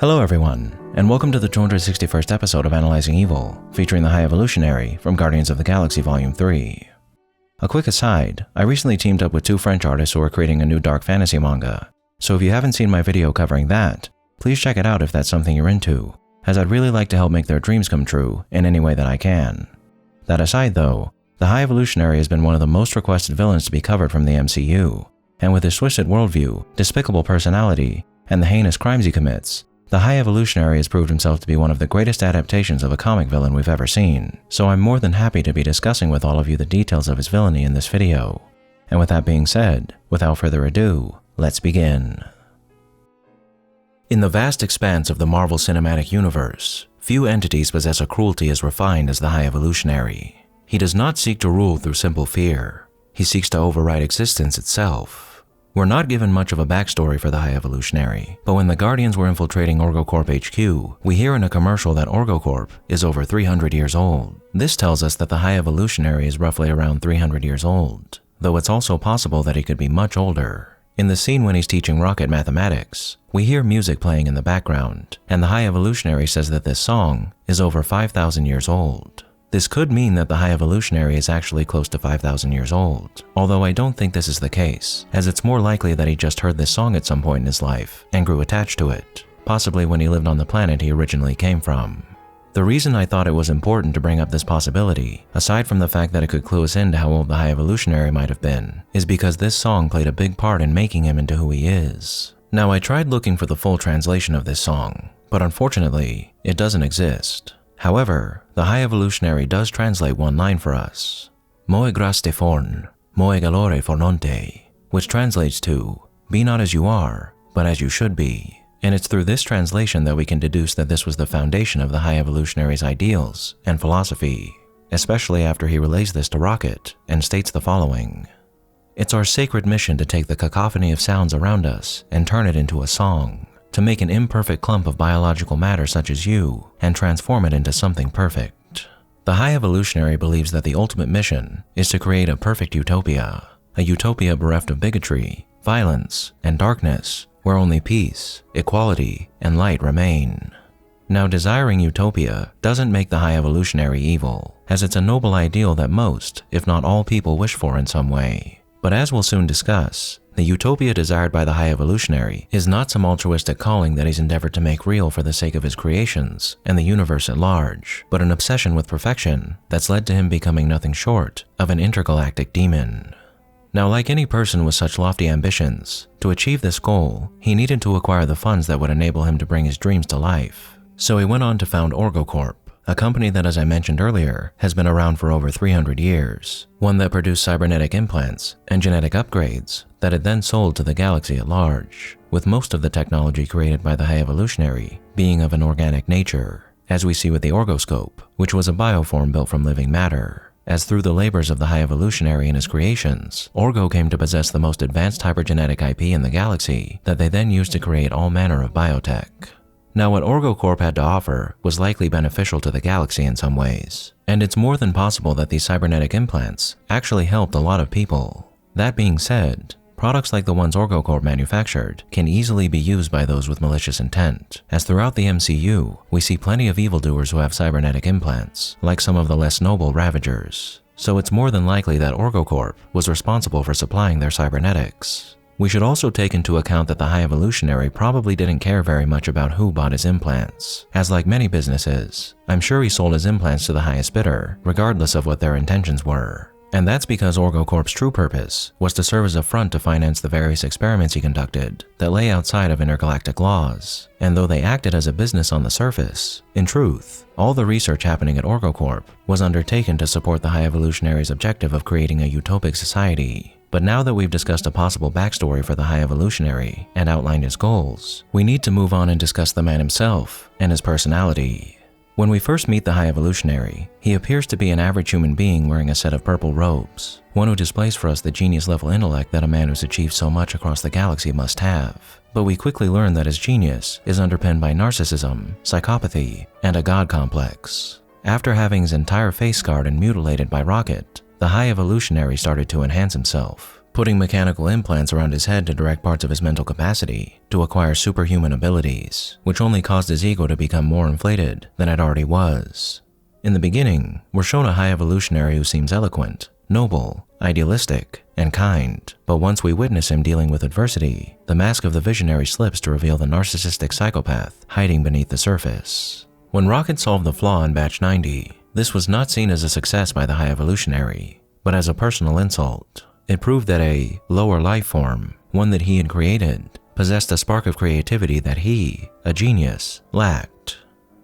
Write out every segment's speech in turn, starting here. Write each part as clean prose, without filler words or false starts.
Hello everyone, and welcome to the 261st episode of Analyzing Evil, featuring the High Evolutionary from Guardians of the Galaxy Volume 3. A quick aside, I recently teamed up with two French artists who are creating a new dark fantasy manga, so if you haven't seen my video covering that, please check it out if that's something you're into, as I'd really like to help make their dreams come true in any way that I can. That aside though, the High Evolutionary has been one of the most requested villains to be covered from the MCU, and with his twisted worldview, despicable personality, and the heinous crimes he commits, the High Evolutionary has proved himself to be one of the greatest adaptations of a comic villain we've ever seen, so I'm more than happy to be discussing with all of you the details of his villainy in this video. And with that being said, without further ado, let's begin. In the vast expanse of the Marvel Cinematic Universe, few entities possess a cruelty as refined as the High Evolutionary. He does not seek to rule through simple fear. He seeks to override existence itself. We're not given much of a backstory for the High Evolutionary, but when the Guardians were infiltrating Orgo Corp HQ, we hear in a commercial that Orgo Corp is over 300 years old. This tells us that the High Evolutionary is roughly around 300 years old, though it's also possible that he could be much older. In the scene when he's teaching Rocket mathematics, we hear music playing in the background, and the High Evolutionary says that this song is over 5,000 years old. This could mean that the High Evolutionary is actually close to 5,000 years old, although I don't think this is the case, as it's more likely that he just heard this song at some point in his life and grew attached to it, possibly when he lived on the planet he originally came from. The reason I thought it was important to bring up this possibility, aside from the fact that it could clue us into how old the High Evolutionary might have been, is because this song played a big part in making him into who he is. Now, I tried looking for the full translation of this song, but unfortunately, it doesn't exist. However, the High Evolutionary does translate one line for us, Moe graste forn, moe galore fornonte, which translates to, be not as you are, but as you should be. And it's through this translation that we can deduce that this was the foundation of the High Evolutionary's ideals and philosophy, especially after he relays this to Rocket and states the following. It's our sacred mission to take the cacophony of sounds around us and turn it into a song, to make an imperfect clump of biological matter such as you and transform it into something perfect. The High Evolutionary believes that the ultimate mission is to create a perfect utopia, a utopia bereft of bigotry, violence, and darkness, where only peace, equality, and light remain. Now, desiring utopia doesn't make the High Evolutionary evil, as it's a noble ideal that most, if not all people wish for in some way. But as we'll soon discuss, the utopia desired by the High Evolutionary is not some altruistic calling that he's endeavored to make real for the sake of his creations and the universe at large, but an obsession with perfection that's led to him becoming nothing short of an intergalactic demon. Now, like any person with such lofty ambitions, to achieve this goal, he needed to acquire the funds that would enable him to bring his dreams to life. So he went on to found Orgo Corp, a company that, as I mentioned earlier, has been around for over 300 years, one that produced cybernetic implants and genetic upgrades that it then sold to the galaxy at large, with most of the technology created by the High Evolutionary being of an organic nature, as we see with the Orgoscope, which was a bioform built from living matter, as through the labors of the High Evolutionary and his creations, Orgo came to possess the most advanced hypergenetic IP in the galaxy that they then used to create all manner of biotech. Now, what Orgo Corp had to offer was likely beneficial to the galaxy in some ways, and it's more than possible that these cybernetic implants actually helped a lot of people. That being said, products like the ones Orgo Corp manufactured can easily be used by those with malicious intent, as throughout the MCU, we see plenty of evildoers who have cybernetic implants, like some of the less noble Ravagers. So it's more than likely that Orgo Corp was responsible for supplying their cybernetics. We should also take into account that the High Evolutionary probably didn't care very much about who bought his implants, as like many businesses, I'm sure he sold his implants to the highest bidder, regardless of what their intentions were. And that's because Orgo Corp's true purpose was to serve as a front to finance the various experiments he conducted that lay outside of intergalactic laws. And though they acted as a business on the surface, in truth, all the research happening at Orgo Corp was undertaken to support the High Evolutionary's objective of creating a utopic society. But now that we've discussed a possible backstory for the High Evolutionary and outlined his goals, we need to move on and discuss the man himself and his personality. When we first meet the High Evolutionary, he appears to be an average human being wearing a set of purple robes, one who displays for us the genius-level intellect that a man who's achieved so much across the galaxy must have. But we quickly learn that his genius is underpinned by narcissism, psychopathy, and a god complex. After having his entire face scarred and mutilated by Rocket, the High Evolutionary started to enhance himself, putting mechanical implants around his head to direct parts of his mental capacity to acquire superhuman abilities, which only caused his ego to become more inflated than it already was. In the beginning, we're shown a high evolutionary who seems eloquent, noble, idealistic, and kind, but once we witness him dealing with adversity, the mask of the visionary slips to reveal the narcissistic psychopath hiding beneath the surface. When Rocket solved the flaw in Batch 90, this was not seen as a success by the high evolutionary, but as a personal insult. It proved that a lower life form, one that he had created, possessed a spark of creativity that he, a genius, lacked.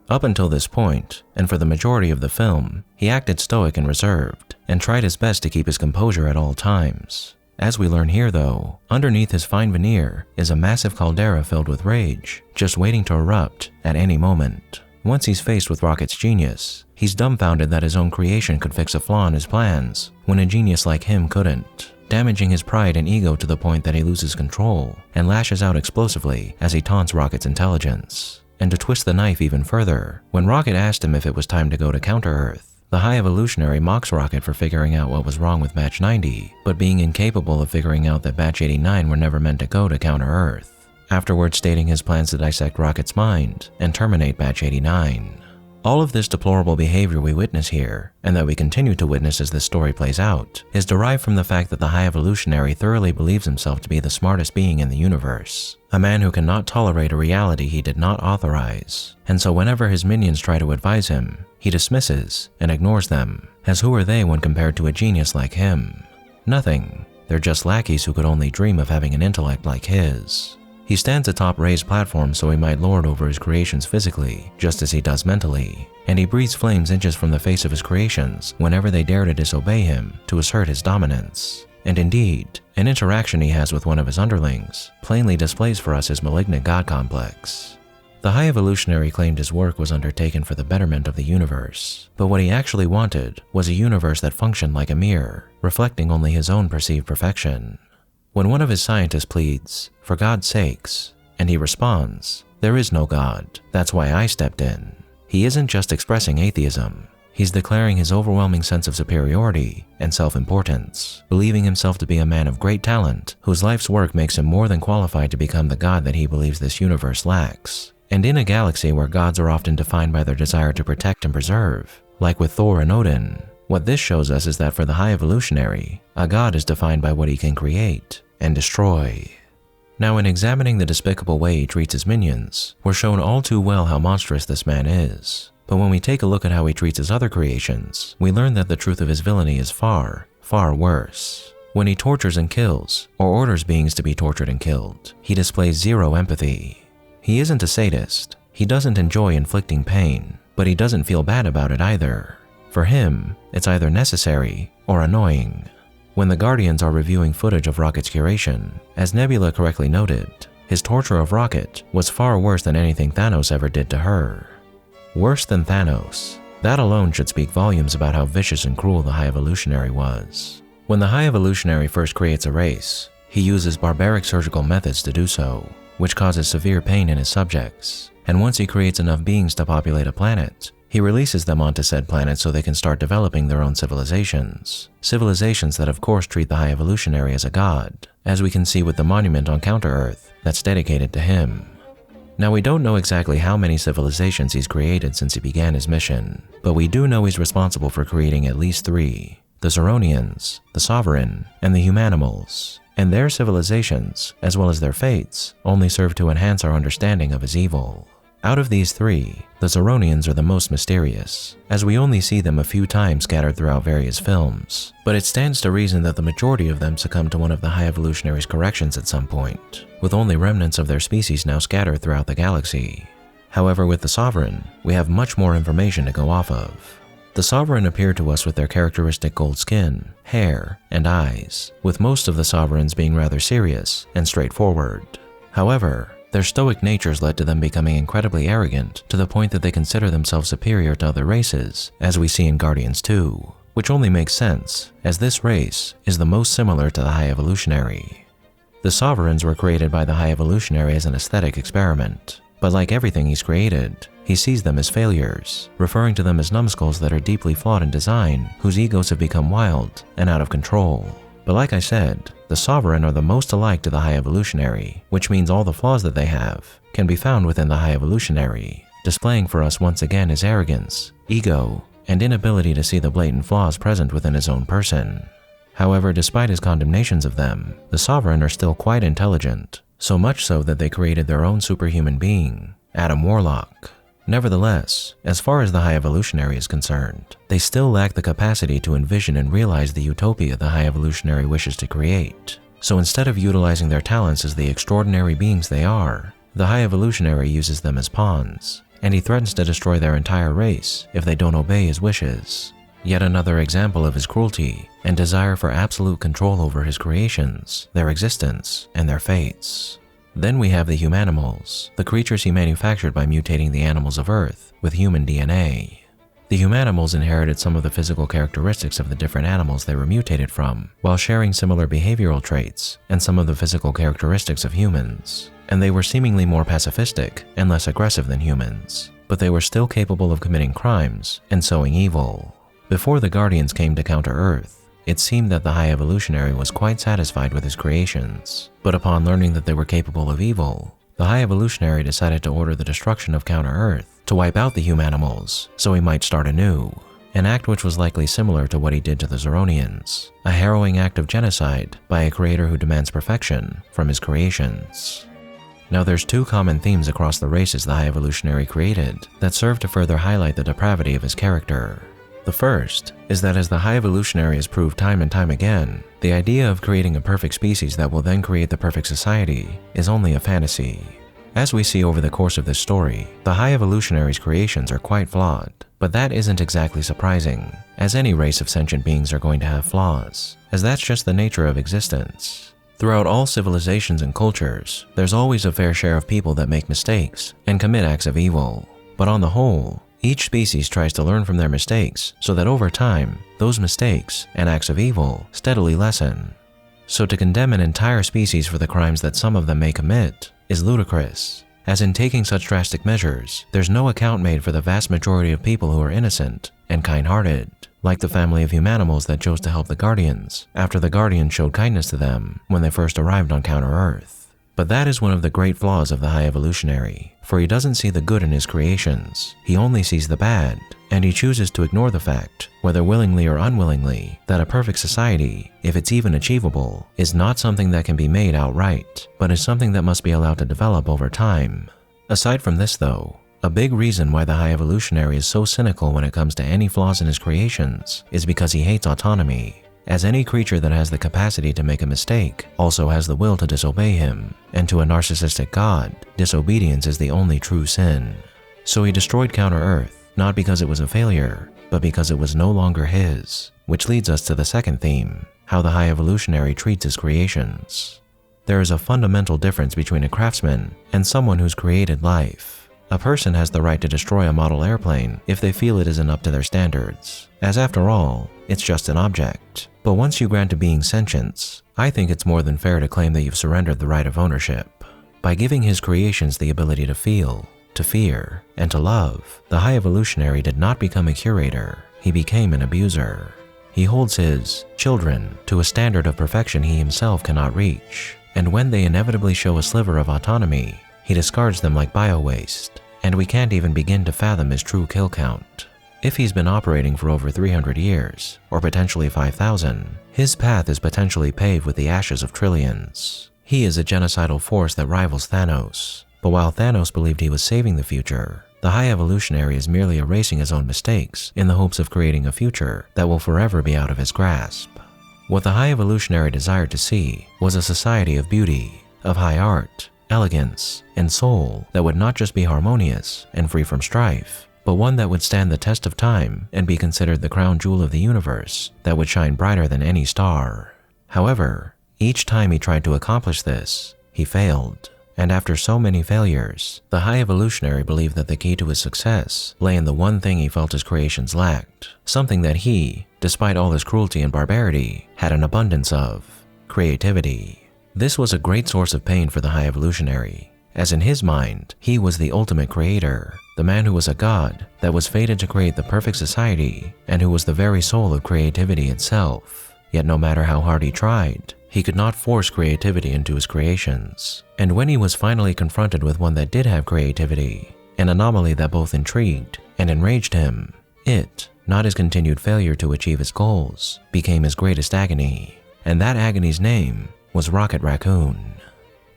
Up until this point, and for the majority of the film, he acted stoic and reserved, and tried his best to keep his composure at all times. As we learn here though, underneath his fine veneer is a massive caldera filled with rage, just waiting to erupt at any moment. Once he's faced with Rocket's genius, he's dumbfounded that his own creation could fix a flaw in his plans, when a genius like him couldn't, damaging his pride and ego to the point that he loses control and lashes out explosively as he taunts Rocket's intelligence. And to twist the knife even further, when Rocket asked him if it was time to go to Counter-Earth, the high evolutionary mocks Rocket for figuring out what was wrong with Batch 90, but being incapable of figuring out that Batch 89 were never meant to go to Counter-Earth, afterwards stating his plans to dissect Rocket's mind and terminate Batch 89. All of this deplorable behavior we witness here, and that we continue to witness as this story plays out, is derived from the fact that the high evolutionary thoroughly believes himself to be the smartest being in the universe, a man who cannot tolerate a reality he did not authorize, and so whenever his minions try to advise him, he dismisses and ignores them, as who are they when compared to a genius like him? Nothing. They're just lackeys who could only dream of having an intellect like his. He stands atop raised platforms so he might lord over his creations physically, just as he does mentally, and he breathes flames inches from the face of his creations whenever they dare to disobey him to assert his dominance. And indeed, an interaction he has with one of his underlings plainly displays for us his malignant god complex. The high evolutionary claimed his work was undertaken for the betterment of the universe, but what he actually wanted was a universe that functioned like a mirror, reflecting only his own perceived perfection. When one of his scientists pleads, "For God's sakes," and he responds, "There is no God, that's why I stepped in," he isn't just expressing atheism, he's declaring his overwhelming sense of superiority and self-importance, believing himself to be a man of great talent whose life's work makes him more than qualified to become the God that he believes this universe lacks. And in a galaxy where gods are often defined by their desire to protect and preserve, like with Thor and Odin, what this shows us is that for the high evolutionary, a god is defined by what he can create and destroy. Now, in examining the despicable way he treats his minions, we're shown all too well how monstrous this man is. But when we take a look at how he treats his other creations, we learn that the truth of his villainy is far, far worse. When he tortures and kills, or orders beings to be tortured and killed, he displays zero empathy. He isn't a sadist. He doesn't enjoy inflicting pain, but he doesn't feel bad about it either. For him, it's either necessary or annoying. When the Guardians are reviewing footage of Rocket's curation, as Nebula correctly noted, his torture of Rocket was far worse than anything Thanos ever did to her. Worse than Thanos. That alone should speak volumes about how vicious and cruel the High Evolutionary was. When the High Evolutionary first creates a race, he uses barbaric surgical methods to do so, which causes severe pain in his subjects. And once he creates enough beings to populate a planet, he releases them onto said planet so they can start developing their own civilizations. Civilizations that of course treat the High Evolutionary as a god, as we can see with the monument on Counter-Earth that's dedicated to him. Now, we don't know exactly how many civilizations he's created since he began his mission, but we do know he's responsible for creating at least 3, the Zeronians, the Sovereign, and the Humanimals. And their civilizations, as well as their fates, only serve to enhance our understanding of his evil. Out of these 3, the Zeronians are the most mysterious, as we only see them a few times scattered throughout various films, but it stands to reason that the majority of them succumb to one of the High Evolutionary's corrections at some point, with only remnants of their species now scattered throughout the galaxy. However, with the Sovereign, we have much more information to go off of. The Sovereign appear to us with their characteristic gold skin, hair, and eyes, with most of the Sovereigns being rather serious and straightforward. However, their stoic natures led to them becoming incredibly arrogant to the point that they consider themselves superior to other races, as we see in Guardians 2, which only makes sense, as this race is the most similar to the High Evolutionary. The Sovereigns were created by the High Evolutionary as an aesthetic experiment, but like everything he's created, he sees them as failures, referring to them as numbskulls that are deeply flawed in design, whose egos have become wild and out of control. But like I said, the Sovereign are the most alike to the High Evolutionary, which means all the flaws that they have can be found within the High Evolutionary, displaying for us once again his arrogance, ego, and inability to see the blatant flaws present within his own person. However, despite his condemnations of them, the Sovereign are still quite intelligent, so much so that they created their own superhuman being, Adam Warlock. Nevertheless, as far as the High Evolutionary is concerned, they still lack the capacity to envision and realize the utopia the High Evolutionary wishes to create. So instead of utilizing their talents as the extraordinary beings they are, the High Evolutionary uses them as pawns, and he threatens to destroy their entire race if they don't obey his wishes. Yet another example of his cruelty and desire for absolute control over his creations, their existence, and their fates. Then we have the Humanimals, the creatures he manufactured by mutating the animals of Earth with human DNA. The Humanimals inherited some of the physical characteristics of the different animals they were mutated from, while sharing similar behavioral traits and some of the physical characteristics of humans. And they were seemingly more pacifistic and less aggressive than humans, but they were still capable of committing crimes and sowing evil. Before the Guardians came to counter Earth, it seemed that the High Evolutionary was quite satisfied with his creations, but upon learning that they were capable of evil, the High Evolutionary decided to order the destruction of Counter-Earth to wipe out the Humanimals so he might start anew, an act which was likely similar to what he did to the Zeronians, a harrowing act of genocide by a creator who demands perfection from his creations. Now there's two common themes across the races the High Evolutionary created that serve to further highlight the depravity of his character. The first is that, as the High Evolutionary has proved time and time again, the idea of creating a perfect species that will then create the perfect society is only a fantasy. As we see over the course of this story, the High Evolutionary's creations are quite flawed, but that isn't exactly surprising, as any race of sentient beings are going to have flaws, as that's just the nature of existence. Throughout all civilizations and cultures, there's always a fair share of people that make mistakes and commit acts of evil, but on the whole, each species tries to learn from their mistakes so that over time, those mistakes and acts of evil steadily lessen. So to condemn an entire species for the crimes that some of them may commit is ludicrous, as in taking such drastic measures, there's no account made for the vast majority of people who are innocent and kind-hearted, like the family of Humanimals that chose to help the Guardians after the Guardians showed kindness to them when they first arrived on Counter-Earth. But that is one of the great flaws of the High Evolutionary, for he doesn't see the good in his creations, he only sees the bad, and he chooses to ignore the fact, whether willingly or unwillingly, that a perfect society, if it's even achievable, is not something that can be made outright, but is something that must be allowed to develop over time. Aside from this though, a big reason why the High Evolutionary is so cynical when it comes to any flaws in his creations is because he hates autonomy, as any creature that has the capacity to make a mistake also has the will to disobey him, and to a narcissistic god, disobedience is the only true sin. So he destroyed Counter-Earth, not because it was a failure, but because it was no longer his, which leads us to the second theme, how the High Evolutionary treats his creations. There is a fundamental difference between a craftsman and someone who's created life. A person has the right to destroy a model airplane if they feel it isn't up to their standards, as after all, it's just an object. But once you grant a being sentience, I think it's more than fair to claim that you've surrendered the right of ownership. By giving his creations the ability to feel, to fear, and to love, the High Evolutionary did not become a curator, he became an abuser. He holds his children to a standard of perfection he himself cannot reach, and when they inevitably show a sliver of autonomy, he discards them like bio-waste, and we can't even begin to fathom his true kill count. If he's been operating for over 300 years, or potentially 5,000, his path is potentially paved with the ashes of trillions. He is a genocidal force that rivals Thanos, but while Thanos believed he was saving the future, the High Evolutionary is merely erasing his own mistakes in the hopes of creating a future that will forever be out of his grasp. What the High Evolutionary desired to see was a society of beauty, of high art, elegance, and soul that would not just be harmonious and free from strife, but one that would stand the test of time and be considered the crown jewel of the universe that would shine brighter than any star. However, each time he tried to accomplish this, he failed. And after so many failures, the High Evolutionary believed that the key to his success lay in the one thing he felt his creations lacked, something that he, despite all his cruelty and barbarity, had an abundance of: creativity. This was a great source of pain for the High Evolutionary, as in his mind, he was the ultimate creator, the man who was a god that was fated to create the perfect society and who was the very soul of creativity itself. Yet no matter how hard he tried, he could not force creativity into his creations. And when he was finally confronted with one that did have creativity, an anomaly that both intrigued and enraged him, it, not his continued failure to achieve his goals, became his greatest agony. And that agony's name was Rocket Raccoon.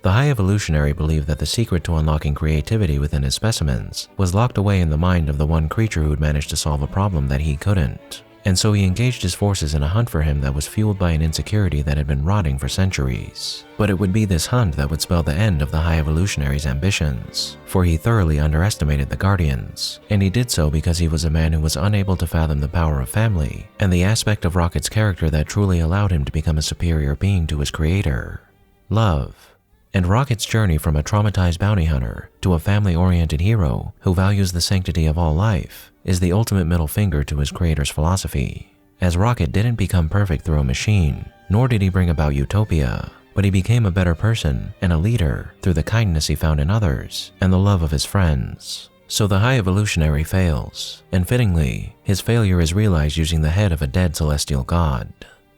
The High Evolutionary believed that the secret to unlocking creativity within his specimens was locked away in the mind of the one creature who'd managed to solve a problem that he couldn't. And so he engaged his forces in a hunt for him that was fueled by an insecurity that had been rotting for centuries. But it would be this hunt that would spell the end of the High Evolutionary's ambitions, for he thoroughly underestimated the Guardians, and he did so because he was a man who was unable to fathom the power of family and the aspect of Rocket's character that truly allowed him to become a superior being to his creator: love. And Rocket's journey from a traumatized bounty hunter to a family-oriented hero who values the sanctity of all life is the ultimate middle finger to his creator's philosophy. As Rocket didn't become perfect through a machine, nor did he bring about utopia, but he became a better person and a leader through the kindness he found in others and the love of his friends. So the High Evolutionary fails, and fittingly, his failure is realized using the head of a dead celestial god.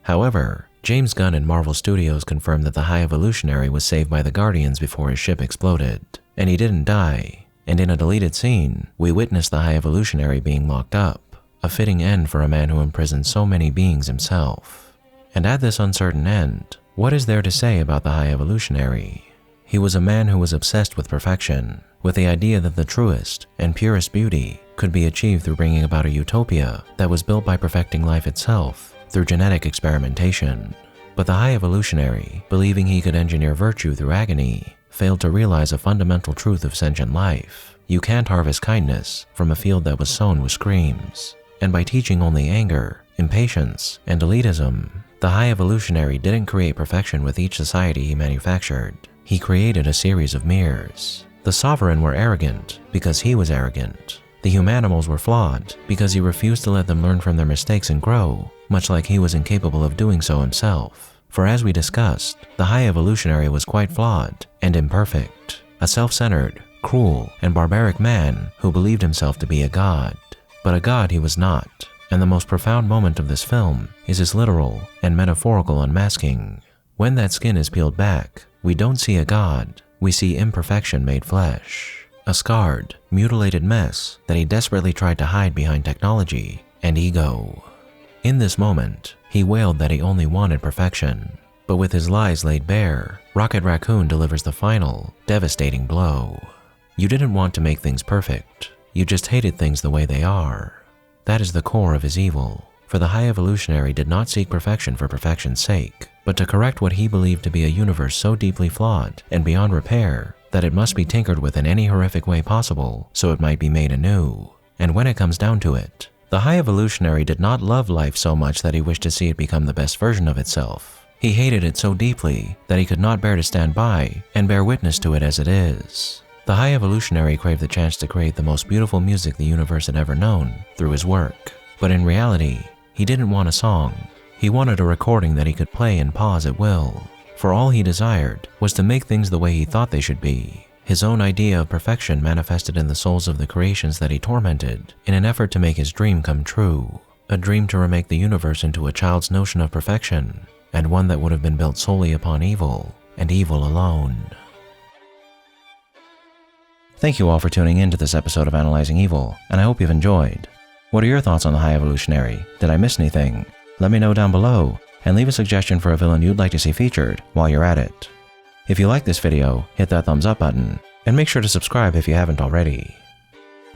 However, James Gunn and Marvel Studios confirmed that the High Evolutionary was saved by the Guardians before his ship exploded, and he didn't die. And in a deleted scene, we witness the High Evolutionary being locked up, a fitting end for a man who imprisoned so many beings himself. And at this uncertain end, what is there to say about the High Evolutionary? He was a man who was obsessed with perfection, with the idea that the truest and purest beauty could be achieved through bringing about a utopia that was built by perfecting life itself through genetic experimentation. But the High Evolutionary, believing he could engineer virtue through agony, failed to realize a fundamental truth of sentient life. You can't harvest kindness from a field that was sown with screams. And by teaching only anger, impatience, and elitism, the High Evolutionary didn't create perfection with each society he manufactured. He created a series of mirrors. The Sovereign were arrogant because he was arrogant. The Humanimals were flawed because he refused to let them learn from their mistakes and grow, much like he was incapable of doing so himself. For as we discussed, the High Evolutionary was quite flawed and imperfect, a self-centered, cruel, and barbaric man who believed himself to be a god. But a god he was not, and the most profound moment of this film is his literal and metaphorical unmasking. When that skin is peeled back, we don't see a god, we see imperfection made flesh. A scarred, mutilated mess that he desperately tried to hide behind technology and ego. In this moment, he wailed that he only wanted perfection. But with his lies laid bare, Rocket Raccoon delivers the final, devastating blow. You didn't want to make things perfect. You just hated things the way they are. That is the core of his evil. For the High Evolutionary did not seek perfection for perfection's sake, but to correct what he believed to be a universe so deeply flawed and beyond repair that it must be tinkered with in any horrific way possible so it might be made anew. And when it comes down to it, the High Evolutionary did not love life so much that he wished to see it become the best version of itself. He hated it so deeply that he could not bear to stand by and bear witness to it as it is. The High Evolutionary craved the chance to create the most beautiful music the universe had ever known through his work. But in reality, he didn't want a song. He wanted a recording that he could play and pause at will. For all he desired was to make things the way he thought they should be. His own idea of perfection manifested in the souls of the creations that he tormented in an effort to make his dream come true. A dream to remake the universe into a child's notion of perfection, and one that would have been built solely upon evil, and evil alone. Thank you all for tuning in to this episode of Analyzing Evil, and I hope you've enjoyed. What are your thoughts on the High Evolutionary? Did I miss anything? Let me know down below, and leave a suggestion for a villain you'd like to see featured while you're at it. If you like this video, hit that thumbs up button, and make sure to subscribe if you haven't already.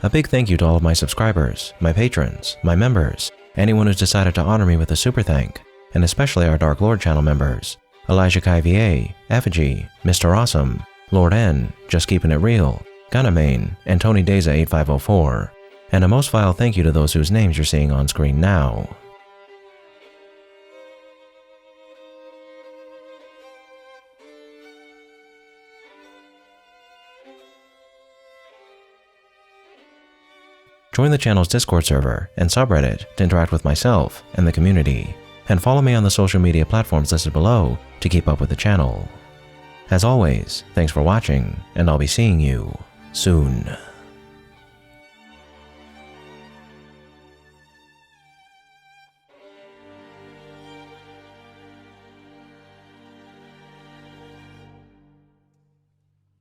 A big thank you to all of my subscribers, my patrons, my members, anyone who's decided to honor me with a super thank, and especially our Dark Lord channel members, Elijah Kai VA, Effigy, Mr. Awesome, Lord N, Just Keeping It Real, Gunamain, and Tony Deza 8504, and a most vile thank you to those whose names you're seeing on screen now. Join the channel's Discord server and subreddit to interact with myself and the community, and follow me on the social media platforms listed below to keep up with the channel. As always, thanks for watching, and I'll be seeing you soon.